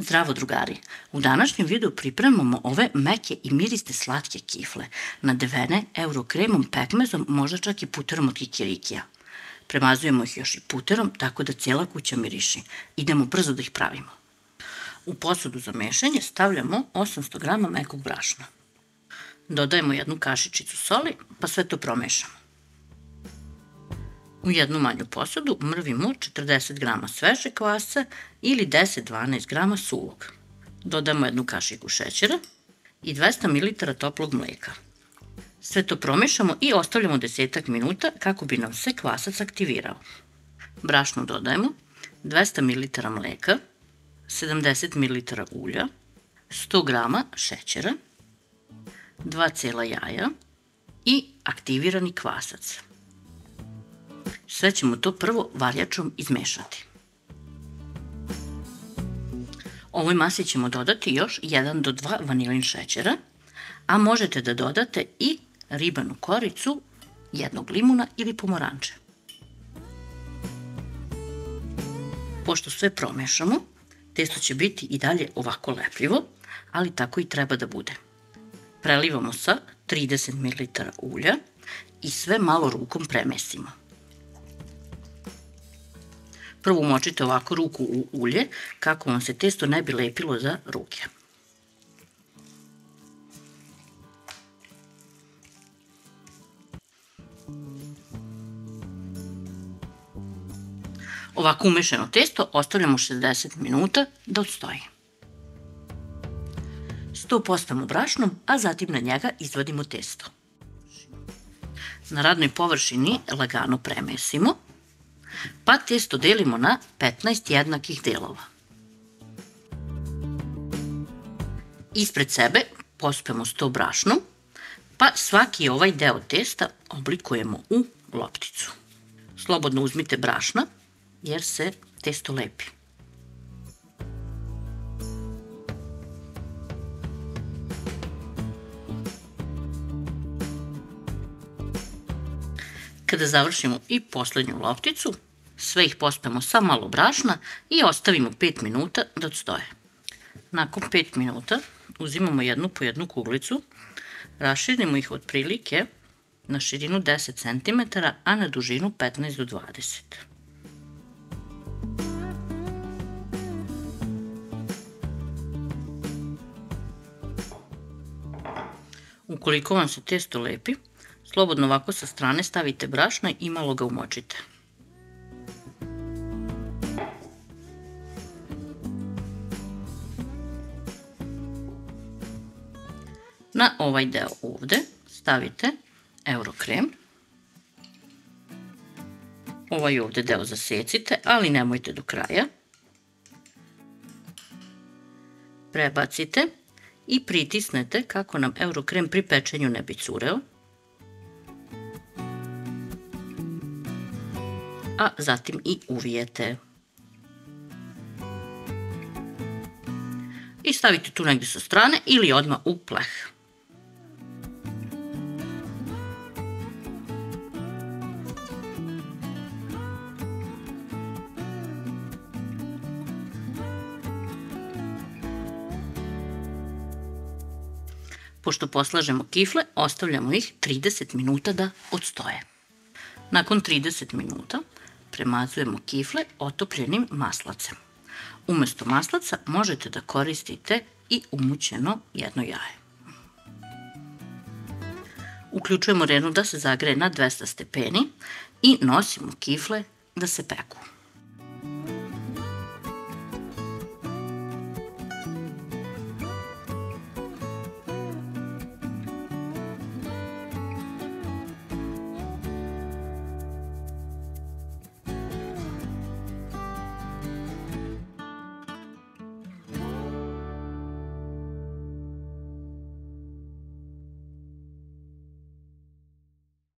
Zdravo drugari, u današnjem videu pripremamo ove meke i miriste slatke kifle, nadevene eurokremom, pekmezom, možda čak i puterom od kikirikija. Premazujemo ih još i puterom, tako da cijela kuća miriši. Idemo brzo da ih pravimo. U posudu za mešanje stavljamo 800 g mekog brašna. Dodajemo jednu kašičicu soli, pa sve to promešamo. U jednu manju posudu mrvimo 40 g sveže kvasca ili 10-12 g suvog. Dodamo jednu kašiku šećera i 200 ml toplog mleka. Sve to promešamo i ostavljamo 10 minuta kako bi nam se kvasac aktivirao. Brašnu dodajemo 200 ml mleka, 70 ml ulja, 100 g šećera, 2 cijela jaja i aktivirani kvasac. Sve ćemo to prvo varjačom izmešati. Ovoj masi ćemo dodati još 1 do 2 vanilin šećera, a možete da dodate i ribanu koricu, jednog limuna ili pomoranče. Pošto sve promešamo, testo će biti i dalje ovako lepljivo, ali tako i treba da bude. Prelivamo sa 30 ml ulja i sve malo rukom premesimo. Prvo umočite ovako ruku u ulje kako vam se testo ne bi lepilo za ruke. Ovako umešano testo ostavljamo 60 minuta da odstoji. Sto pospemo brašnom, a zatim na njega izvadimo testo. Na radnoj površini lagano premesimo, pa testo delimo na 15 jednakih delova. Ispred sebe pospemo sto brašnom, pa svaki ovaj deo testa oblikujemo u lopticu. Slobodno uzmite brašna, jer se testo lepi. Kada završimo i poslednju lopticu, sve ih pospemo sa malo brašna i ostavimo 5 minuta da odstoje. Nakon 5 minuta uzimamo jednu po jednu kuglicu, raširimo ih otprilike na širinu 10 cm, a na dužinu 15 do 20 cm. Ukoliko vam se testo lepi, slobodno ovako sa strane stavite brašna i malo ga umočite. Na ovaj deo ovde stavite eurokrem. Ovaj ovde deo zasecite, ali nemojte do kraja. Prebacite i pritisnete kako nam eurokrem pri pečenju ne bi cureo. A zatim i uvijete. I stavite tu negdje sa strane ili odmah u pleh. Pošto poslažemo kifle, ostavljamo ih 30 minuta da odstoje. Nakon 30 minuta premazujemo kifle otopljenim maslacem. Umesto maslaca možete da koristite i umućeno jedno jaje. Uključujemo renu da se zagreje na 200 stepeni i nosimo kifle da se peku.